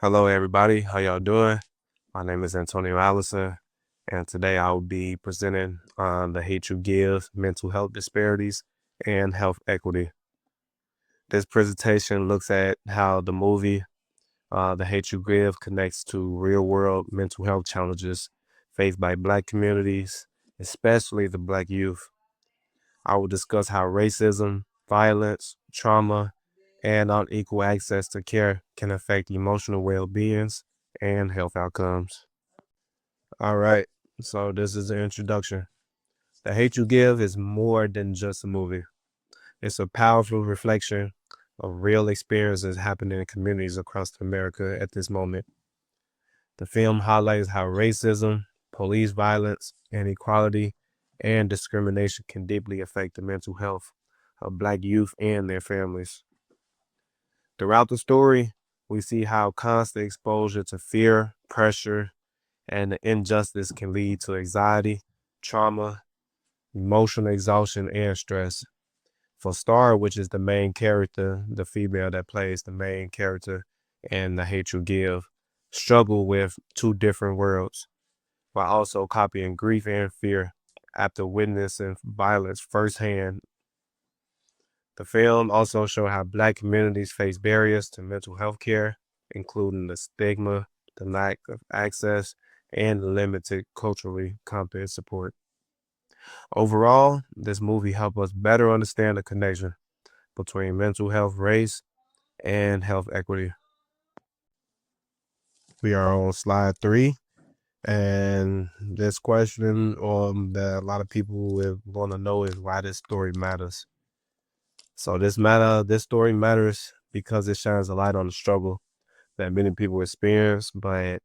Hello, everybody. How y'all doing? My name is Antonio Allison, and today I will be presenting on the Hate You Give, mental health disparities, and health equity. This presentation looks at how the movie, The Hate You Give, connects to real world mental health challenges faced by Black communities, especially the Black youth. I will discuss how racism, violence, trauma, and unequal access to care can affect emotional well beings and health outcomes. All right, so this is the introduction. The Hate You Give is more than just a movie, it's a powerful reflection of real experiences happening in communities across America at this moment. The film highlights how racism, police violence, inequality, and discrimination can deeply affect the mental health of Black youth and their families. Throughout the story, we see how constant exposure to fear, pressure, and injustice can lead to anxiety, trauma, emotional exhaustion, and stress. For Star, which is the main character, the female that plays the main character in The Hate You Give, struggle with two different worlds while also copying grief and fear after witnessing violence firsthand. The film also shows how Black communities face barriers to mental health care, including the stigma, the lack of access, and limited culturally competent support. Overall, this movie helped us better understand the connection between mental health, race, and health equity. We are on slide 3, and this question that a lot of people would want to know is why this story matters. So this story matters because it shines a light on the struggle that many people experience, but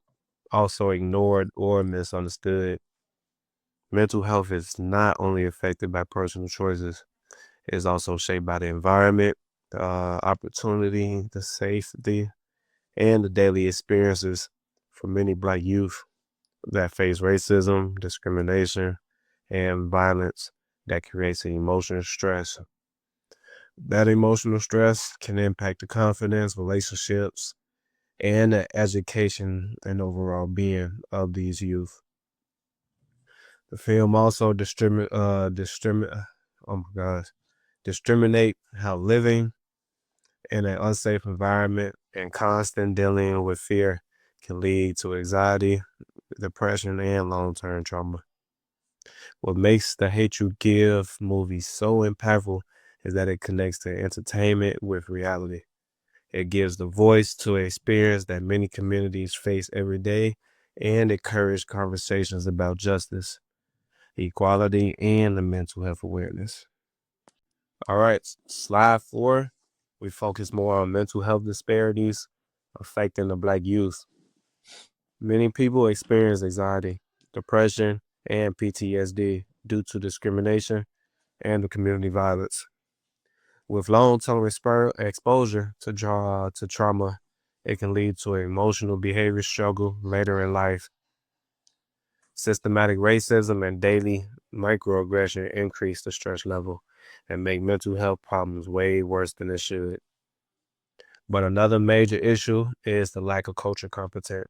also ignored or misunderstood. Mental health is not only affected by personal choices, it's also shaped by the environment, the opportunity, the safety, and the daily experiences for many Black youth that face racism, discrimination, and violence that creates an emotional stress. That emotional stress can impact the confidence, relationships, and the education and overall being of these youth. The film also oh my gosh, discriminate how living in an unsafe environment and constant dealing with fear can lead to anxiety, depression, and long-term trauma. What makes the Hate You Give movie so impactful is that it connects to entertainment with reality. It gives the voice to an experience that many communities face every day and encourage conversations about justice, equality, and the mental health awareness. All right, slide 4. We focus more on mental health disparities affecting the Black youth. Many people experience anxiety, depression, and PTSD due to discrimination and the community violence. With long-term exposure to trauma, it can lead to an emotional behavior struggle later in life. Systematic racism and daily microaggression increase the stress level and make mental health problems way worse than it should. But another major issue is the lack of culture competence,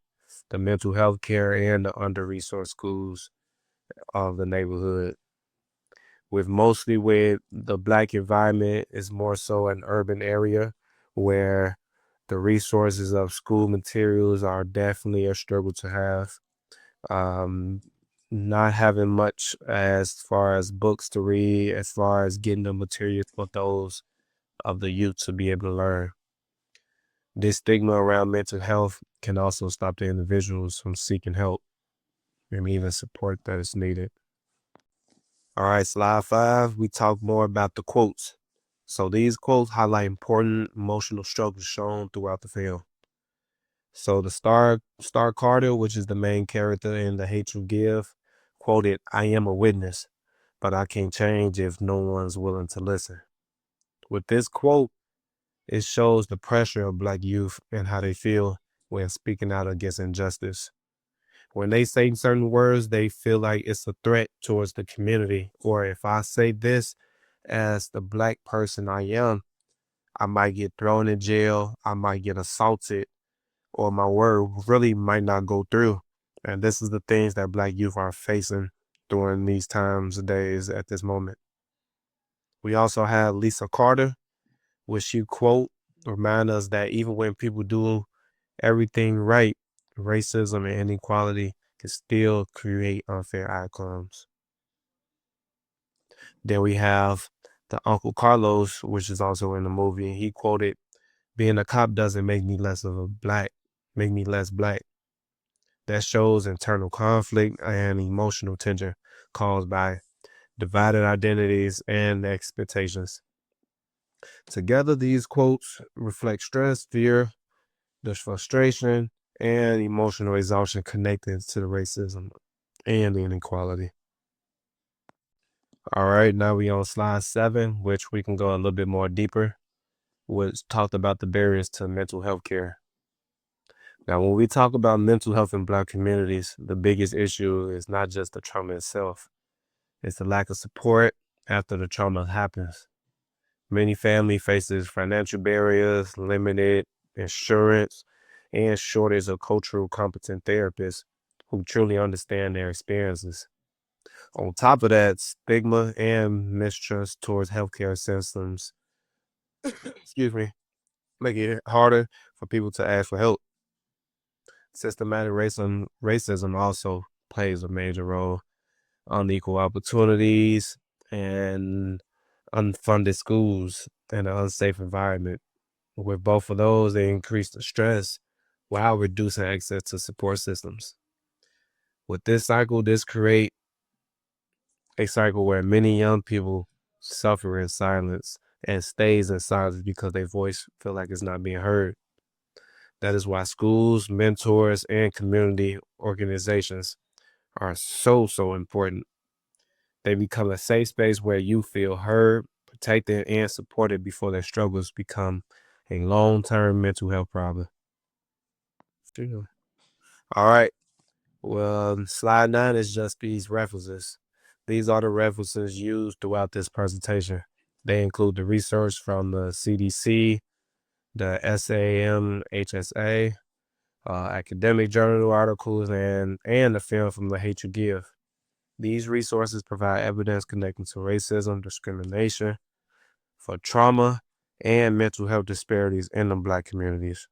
the mental health care, and the under-resourced schools of the neighborhood. With the Black environment is more so an urban area where the resources of school materials are definitely a struggle to have. Um, Not having much as far as books to read, as far as getting the materials for those of the youth to be able to learn. This stigma around mental health can also stop the individuals from seeking help and even support that is needed. All right, slide 5, we talk more about the quotes. So these quotes highlight important emotional struggles shown throughout the film. So the Star Carter, which is the main character in The Hate You Give, quoted, "I am a witness, but I can't change if no one's willing to listen." With this quote, it shows the pressure of Black youth and how they feel when speaking out against injustice. When they say certain words, they feel like it's a threat towards the community. Or if I say this as the Black person I am, I might get thrown in jail, I might get assaulted, or my word really might not go through. And this is the things that Black youth are facing during these times, days, at this moment. We also have Lisa Carter, which she quote remind us that even when people do everything right, racism and inequality can still create unfair outcomes. Then we have the Uncle Carlos, which is also in the movie. He quoted, "Being a cop doesn't make me less of a black, make me less black." That shows internal conflict and emotional tension caused by divided identities and expectations. Together, these quotes reflect stress, fear, the frustration, and emotional exhaustion connected to the racism and the inequality. All right, now we on slide 7, which we can go a little bit more deeper, which talked about the barriers to mental health care. Now, when we talk about mental health in Black communities, the biggest issue is not just the trauma itself, it's the lack of support after the trauma happens. Many family faces financial barriers, limited insurance, and shortage of cultural competent therapists who truly understand their experiences. On top of that, stigma and mistrust towards healthcare systems, excuse me, make it harder for people to ask for help. Systematic racism also plays a major role. Unequal opportunities and unfunded schools and an unsafe environment. With both of those, they increase the stress while reducing access to support systems. With this cycle, this create a cycle where many young people suffer in silence and stays in silence because their voice feel like it's not being heard. That is why schools, mentors, and community organizations are so important. They become a safe space where you feel heard, protected, and supported before their struggles become a long-term mental health problem. Sure. All right. Well, slide 9 is just these references. These are the references used throughout this presentation. They include the research from the CDC, the SAMHSA, academic journal articles, and the film from The Hate You Give. These resources provide evidence connecting to racism, discrimination, for trauma, and mental health disparities in the Black communities.